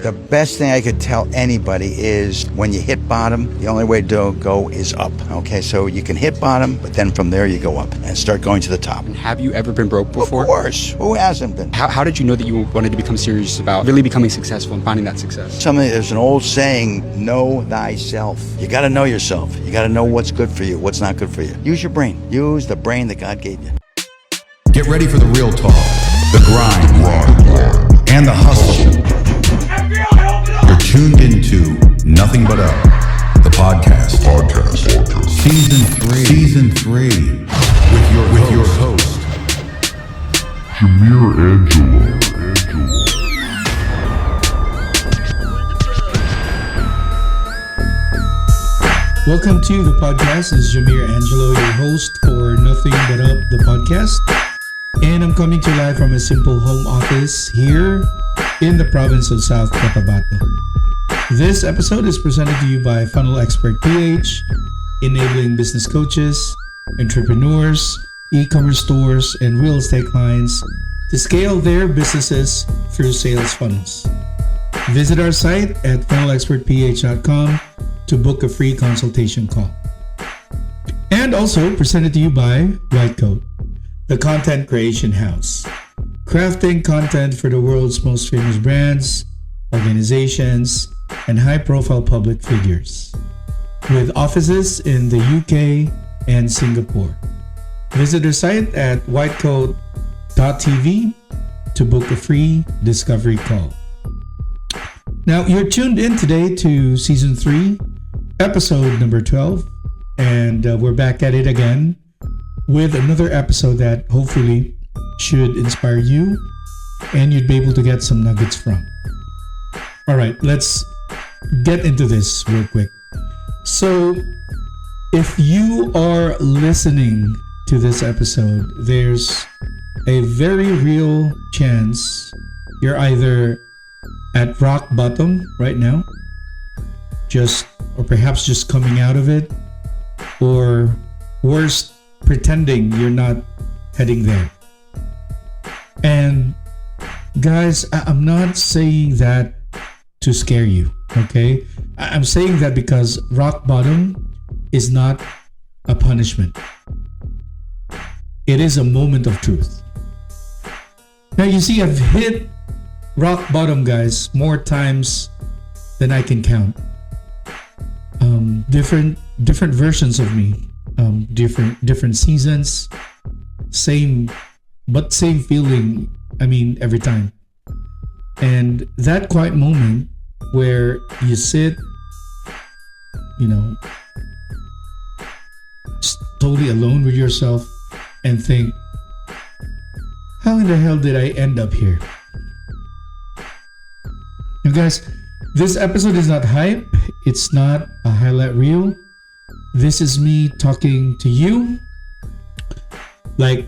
The best thing I could tell anybody is when you hit bottom, the only way to go is up. Okay, so you can hit bottom, but then from there you go up and start going to the top. Have you ever been broke before? Of course. Who hasn't been? How did you know that you wanted to become serious about really becoming successful and finding that success? There's an old saying, know thyself. You got to know yourself. You got to know what's good for you, what's not good for you. Use your brain. Use the brain that God gave you. Get ready for the real talk, the grind, and the hustle. You're tuned into Nothing But Up, the podcast. Season 3, with your host, Jamir Angelo. Welcome to the podcast. This is Jamir Angelo, your host for Nothing But Up, the podcast. And I'm coming to you live from a simple home office here in the province of South Cotabato. This episode is presented to you by Funnel Expert PH, enabling business coaches, entrepreneurs, e-commerce stores, and real estate clients to scale their businesses through sales funnels. Visit our site at funnelexpertph.com to book a free consultation call. And also presented to you by White Coat, the content creation house, crafting content for the world's most famous brands, organizations, and high-profile public figures, with offices in the UK and Singapore. Visit their site at whitecoat.tv to book a free discovery call. Now, you're tuned in today to Season 3, Episode number 12, and we're back at it again with another episode that hopefully should inspire you and you'd be able to get some nuggets from. All right, let's get into this real quick. So, if you are listening to this episode, there's a very real chance you're either at rock bottom right now, or perhaps just coming out of it, or worse, pretending you're not heading there. And guys, I'm not saying that to scare you, okay? I'm saying that because rock bottom is not a punishment. It is a moment of truth. Now, you see, I've hit rock bottom, guys, more times than I can count. Different versions of me, different seasons, same feeling. I mean, every time. And that quiet moment where you sit, totally alone with yourself and think, how in the hell did I end up here? Now, guys, this episode is not hype. It's not a highlight reel. This is me talking to you. Like,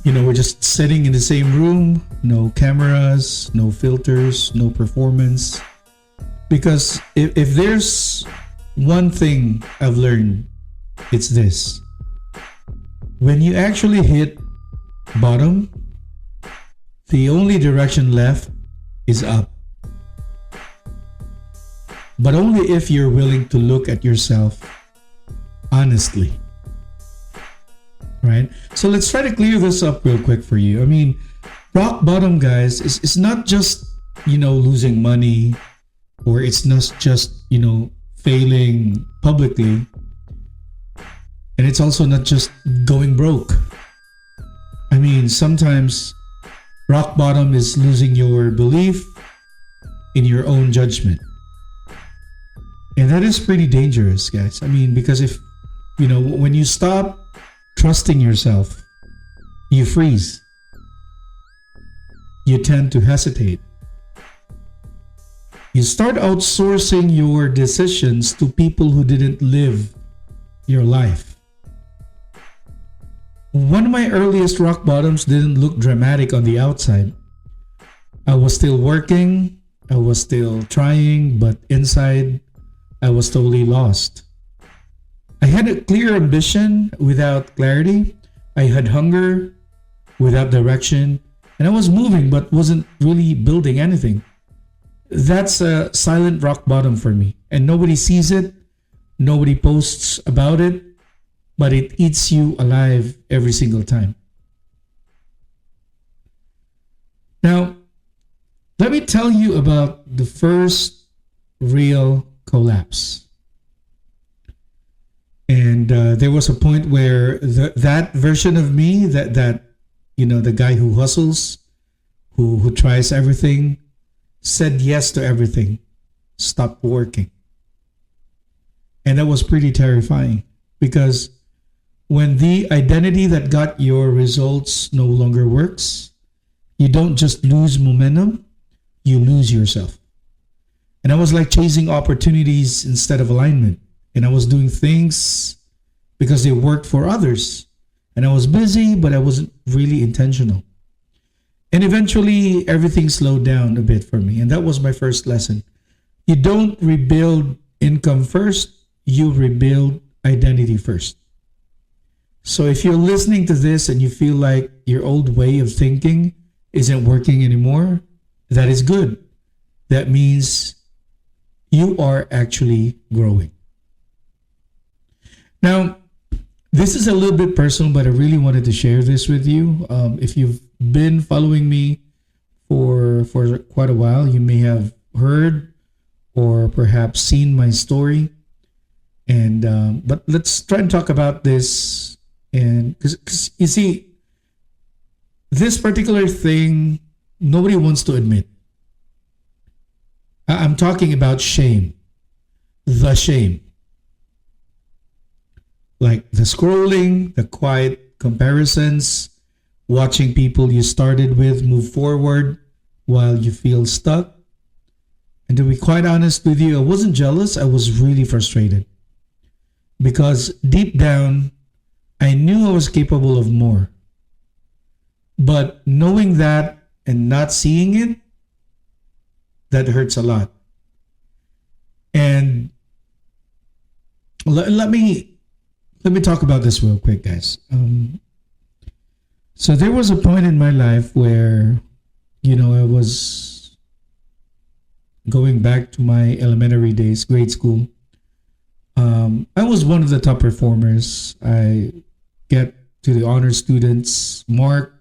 we're just sitting in the same room. No cameras, no filters, no performance. Because if there's one thing I've learned, it's this. When you actually hit bottom, the only direction left is up. But only if you're willing to look at yourself honestly. Right? So let's try to clear this up real quick for you. I mean, rock bottom, guys, is not just, losing money, or it's not just, failing publicly. And it's also not just going broke. I mean, sometimes rock bottom is losing your belief in your own judgment. And that is pretty dangerous, guys. I mean, because if, when you stop trusting yourself, you freeze. You tend to hesitate. You start outsourcing your decisions to people who didn't live your life. One of my earliest rock bottoms didn't look dramatic on the outside. I was still working, I was still trying, but inside, I was totally lost. I had a clear ambition without clarity. I had hunger without direction. And I was moving but wasn't really building anything. that's a silent rock bottom for me. And nobody sees it, nobody posts about it, but it eats you alive every single time. Now, let me tell you about the first real collapse. And there was a point where that version of me, that the guy who hustles, who tries everything, said yes to everything, stopped working. And that was pretty terrifying, because when the identity that got your results no longer works, you don't just lose momentum, you lose yourself. And I was like chasing opportunities instead of alignment. And I was doing things because they worked for others. And I was busy, but I wasn't really intentional. And eventually, everything slowed down a bit for me. And that was my first lesson. You don't rebuild income first, you rebuild identity first. So if you're listening to this and you feel like your old way of thinking isn't working anymore, that is good. That means you are actually growing. Now, this is a little bit personal, but I really wanted to share this with you. If you've been following me for quite a while, you may have heard or perhaps seen my story. And but let's try and talk about this. And because you see, this particular thing, nobody wants to admit. I'm talking about shame. The shame. Like the scrolling, the quiet comparisons, watching people you started with move forward while you feel stuck. And to be quite honest with you, I wasn't jealous. I was really frustrated. Because deep down, I knew I was capable of more. But knowing that and not seeing it, that hurts a lot. And let me talk about this real quick, guys. So there was a point in my life where, I was going back to my elementary days, grade school. I was one of the top performers. I get to the honor students mark.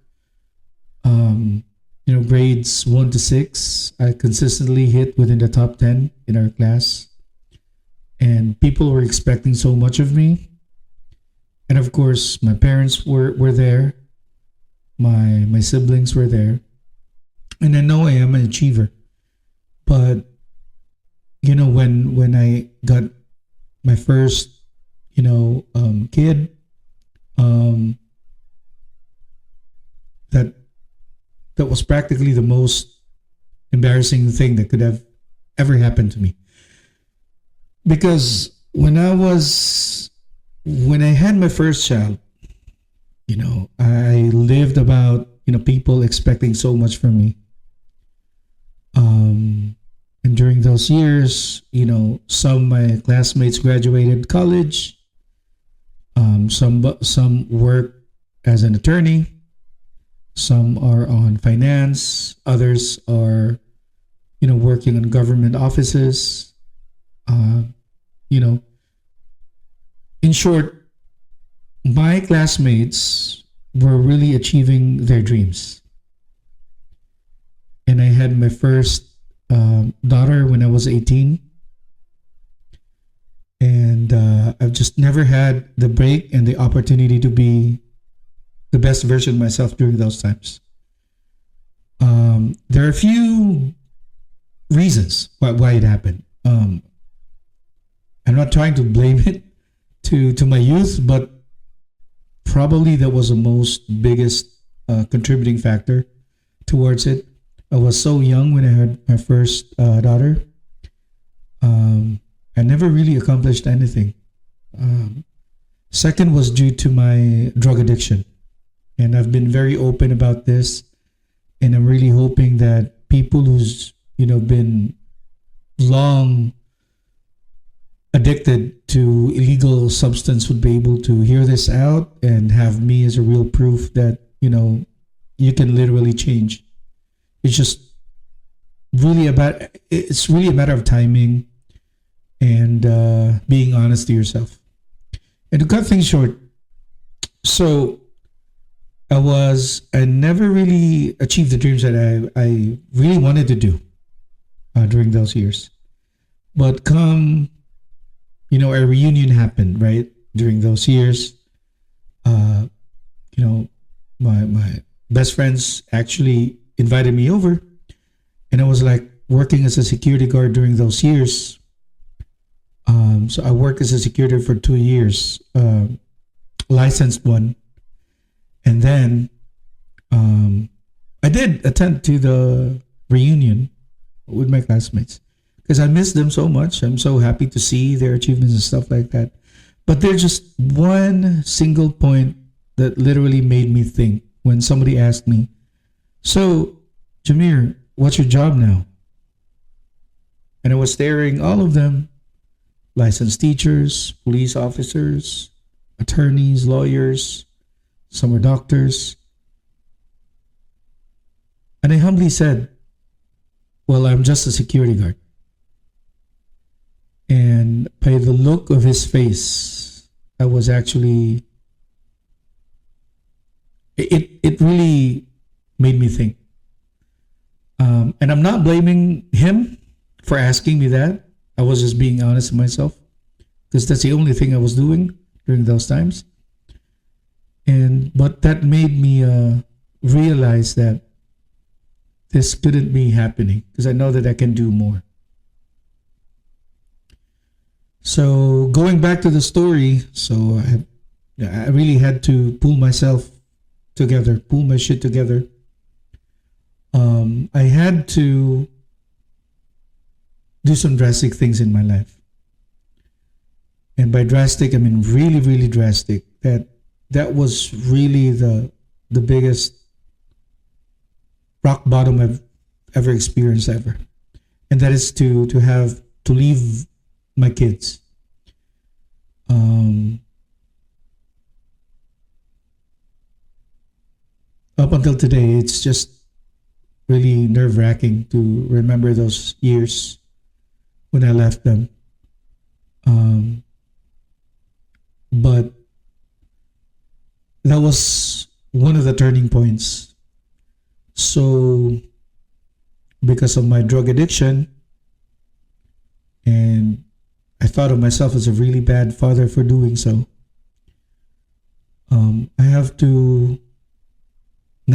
Grades 1 to 6, I consistently hit within the top 10 in our class. And people were expecting so much of me. And of course, my parents were there. My siblings were there. And I know I am an achiever. But, when I got my first, kid, that was practically the most embarrassing thing that could have ever happened to me. Because when I had my first child, I lived about, people expecting so much from me. And during those years, some of my classmates graduated college. Some work as an attorney. Some are on finance. Others are, working in government offices. In short, my classmates were really achieving their dreams. And I had my first daughter when I was 18. And I've just never had the break and the opportunity to be the best version of myself during those times. There are a few reasons why it happened. I'm not trying to blame it to my youth, but probably that was the most biggest contributing factor towards it. I was so young when I had my first daughter. I never really accomplished anything. Second was due to my drug addiction. And I've been very open about this. And I'm really hoping that people who's, been long addicted to illegal substance would be able to hear this out and have me as a real proof that, you can literally change. It's just it's really a matter of timing and being honest to yourself. And to cut things short, so I never really achieved the dreams that I really wanted to do during those years. But come, a reunion happened, right? During those years, my best friends actually invited me over, and I was like working as a security guard during those years. So I worked as a security for 2 years, licensed one, and then I did attend to the reunion with my classmates because I miss them so much. I'm so happy to see their achievements and stuff like that. But there's just one single point that literally made me think when somebody asked me, "So, Jamir, what's your job now?" And I was staring all of them, licensed teachers, police officers, attorneys, lawyers, some were doctors. And I humbly said, "Well, I'm just a security guard." And by the look of his face, I was actually, it really made me think. And I'm not blaming him for asking me that. I was just being honest with myself because that's the only thing I was doing during those times. But that made me realize that this couldn't be happening because I know that I can do more. So going back to the story, so I really had to pull myself together, pull my shit together. I had to do some drastic things in my life. And by drastic, I mean really, really drastic. That was really the biggest rock bottom I've ever experienced ever. And that is to leave my kids. Up until today, it's just really nerve-wracking to remember those years when I left them. But that was one of the turning points. So because of my drug addiction, and I thought of myself as a really bad father for doing so,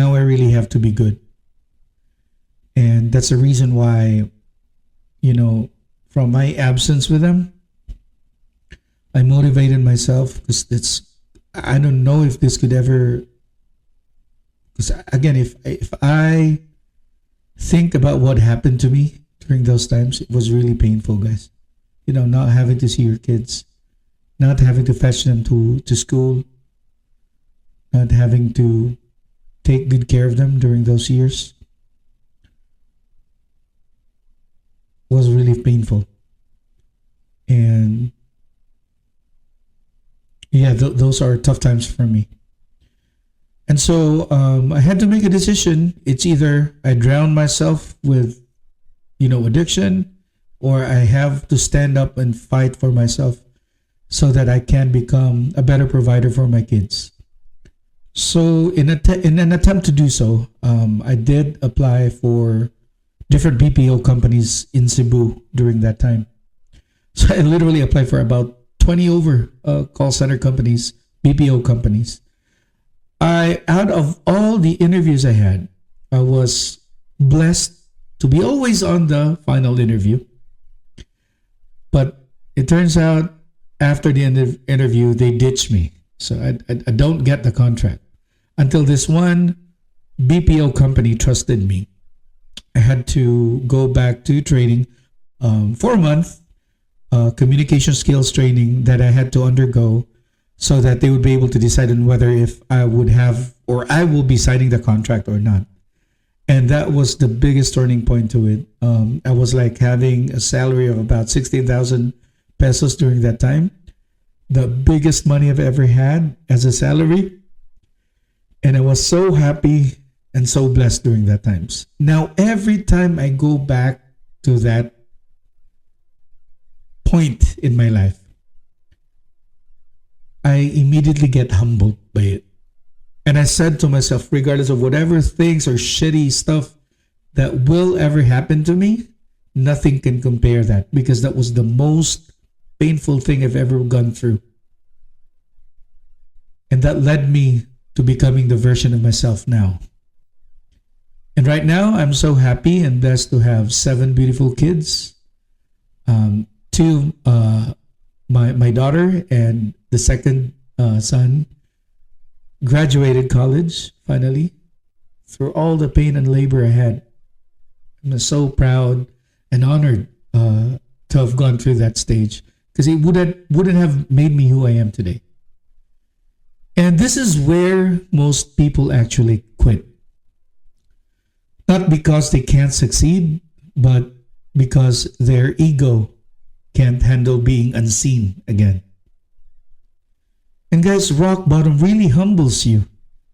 I really have to be good. And that's the reason why, from my absence with them, I motivated myself because I don't know if this could ever, because again, if I think about what happened to me during those times, it was really painful, guys. Not having to see your kids, not having to fetch them to school, not having to take good care of them during those years was really painful. And yeah, those are tough times for me. And so I had to make a decision. It's either I drown myself with, addiction, or I have to stand up and fight for myself so that I can become a better provider for my kids. So in an attempt to do so, I did apply for different BPO companies in Cebu during that time. So I literally applied for about 20 over call center companies, BPO companies. Out of all the interviews I had, I was blessed to be always on the final interview. But it turns out after the interview, they ditched me. So I don't get the contract. Until this one BPO company trusted me. I had to go back to training for a month, communication skills training that I had to undergo so that they would be able to decide on whether if I would have or I will be signing the contract or not. And that was the biggest turning point to it. I was like having a salary of about 16,000 pesos during that time. The biggest money I've ever had as a salary. And I was so happy and so blessed during that times. Now, every time I go back to that point in my life, I immediately get humbled by it. And I said to myself, regardless of whatever things or shitty stuff that will ever happen to me, nothing can compare that, because that was the most painful thing I've ever gone through. And that led me to becoming the version of myself now. And right now, I'm so happy and blessed to have 7 beautiful kids. Two, my daughter and the second son graduated college finally, through all the pain and labor I had. I'm so proud and honored to have gone through that stage, because it wouldn't have made me who I am today. And this is where most people actually quit. Not because they can't succeed, but because their ego can't handle being unseen again. And guys, rock bottom really humbles you,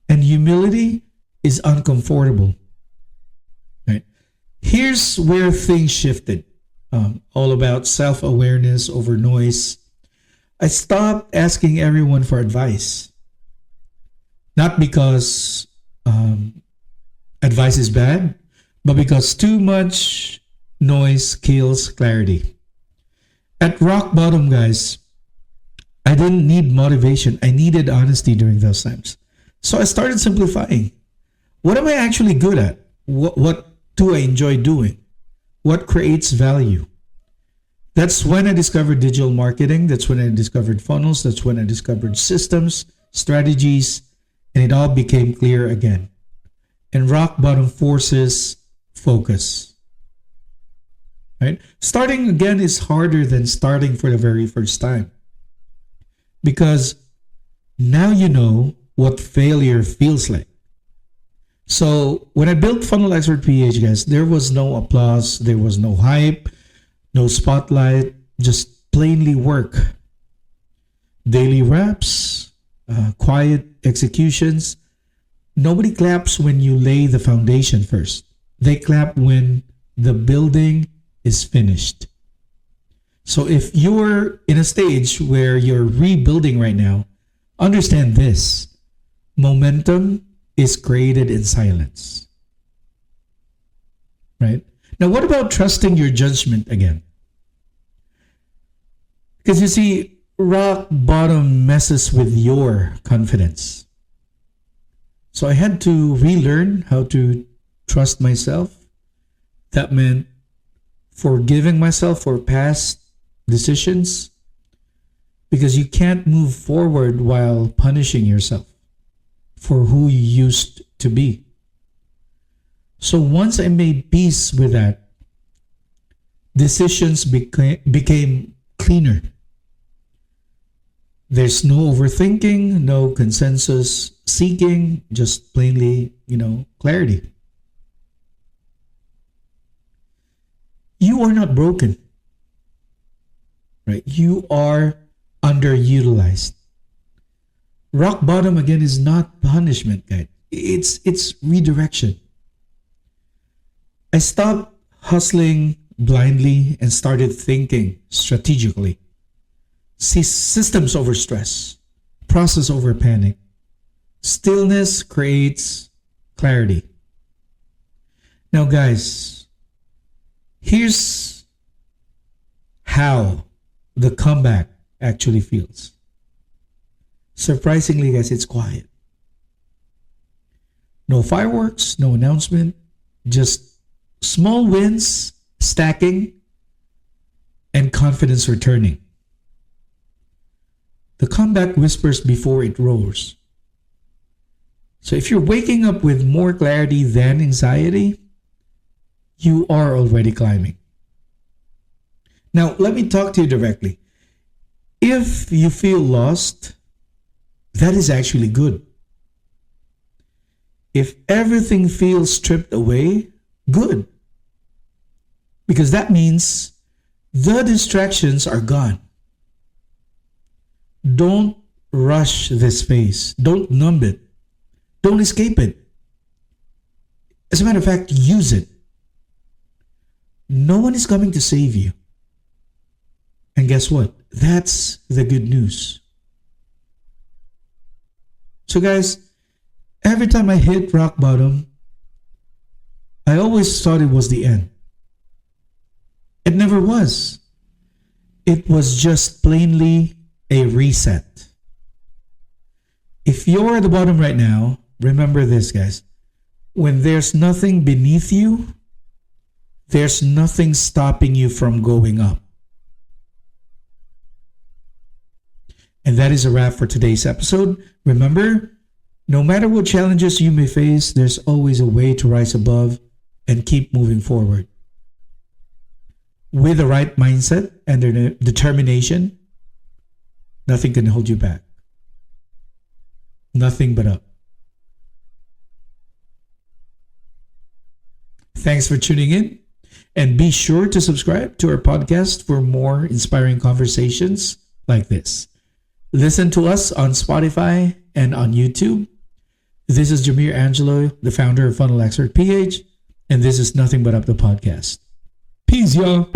and humility is uncomfortable. Right? Here's where things shifted. All about self-awareness over noise. I stopped asking everyone for advice. Not because advice is bad, but because too much noise kills clarity. At rock bottom, guys, I didn't need motivation. I needed honesty during those times. So I started simplifying. What am I actually good at? What do I enjoy doing? What creates value? That's when I discovered digital marketing. That's when I discovered funnels. That's when I discovered systems, strategies, and it all became clear again. And rock bottom forces focus. Right? Starting again is harder than starting for the very first time. Because now you know what failure feels like. So when I built Funnel Expert PH, guys, there was no applause, there was no hype, no spotlight, just plainly work. Daily reps, quiet executions. Nobody claps when you lay the foundation first. They clap when the building is finished. So if you're in a stage where you're rebuilding right now, understand this. Momentum is created in silence. Right? Now, what about trusting your judgment again? Because you see, rock bottom messes with your confidence. So I had to relearn how to trust myself. That meant forgiving myself for past decisions, because you can't move forward while punishing yourself for who you used to be. So once I made peace with that, decisions became cleaner. There's no overthinking, no consensus seeking, just plainly, clarity. You are not broken. Right? You are underutilized. Rock bottom again is not punishment, guys. It's redirection. I stopped hustling blindly and started thinking strategically. See, systems over stress, process over panic. Stillness creates clarity. Now, guys, here's how the comeback actually feels. Surprisingly, guys, it's quiet. No fireworks, no announcement, just small wins stacking and confidence returning. The comeback whispers before it roars. So if you're waking up with more clarity than anxiety, you are already climbing. Now, let me talk to you directly. If you feel lost, that is actually good. If everything feels stripped away, good. Because that means the distractions are gone. Don't rush this phase. Don't numb it. Don't escape it. As a matter of fact, use it. No one is coming to save you. And guess what? That's the good news. So guys, every time I hit rock bottom, I always thought it was the end. It never was. It was just plainly a reset. If you're at the bottom right now, remember this, guys. When there's nothing beneath you, there's nothing stopping you from going up. And that is a wrap for today's episode. Remember, no matter what challenges you may face, there's always a way to rise above and keep moving forward. With the right mindset and determination, nothing can hold you back. Nothing but up. Thanks for tuning in, and be sure to subscribe to our podcast for more inspiring conversations like this. Listen to us on Spotify and on YouTube. This is Jamir Angelo, the founder of Funnel Expert PH, and this is Nothing But Up the podcast. Peace, y'all.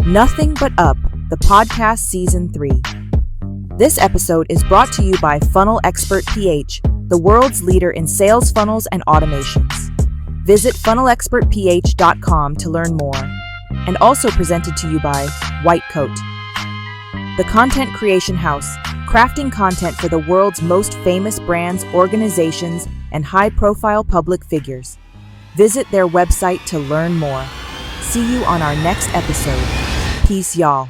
Nothing But Up, the podcast season 3. This episode is brought to you by Funnel Expert PH, the world's leader in sales funnels and automations. Visit funnelexpertph.com to learn more. And also presented to you by White Coat, the content creation house, crafting content for the world's most famous brands, organizations, and high-profile public figures. Visit their website to learn more. See you on our next episode. Peace, y'all.